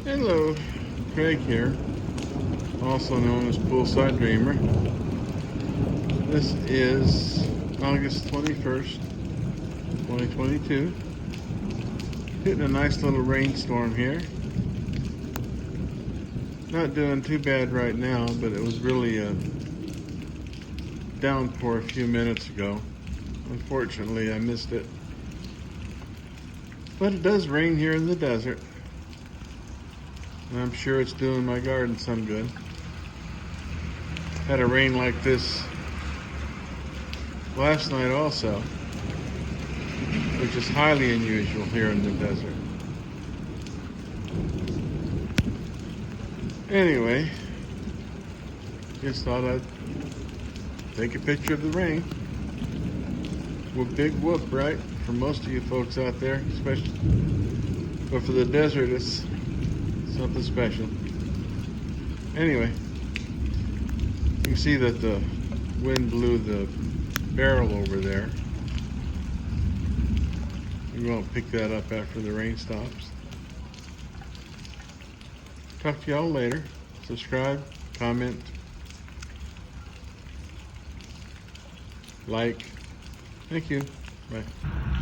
Hello, Craig here, also known as Poolside Dreamer. This is August 21st, 2022. Hitting a nice little rainstorm here. Not doing too bad right now, but it was really a downpour a few minutes ago. Unfortunately, I missed it. But it does rain here in the desert. And I'm sure it's doing my garden some good. Had a rain like this last night also, which is highly unusual here in the desert. Anyway, just thought I'd take a picture of the rain. Well, big whoop, right? For most of you folks out there, especially. But for the desert, it's something special. Anyway, you can see that the wind blew the barrel over there. We won't pick that up after the rain stops. Talk to y'all later. Subscribe, comment, like. Thank you. Bye.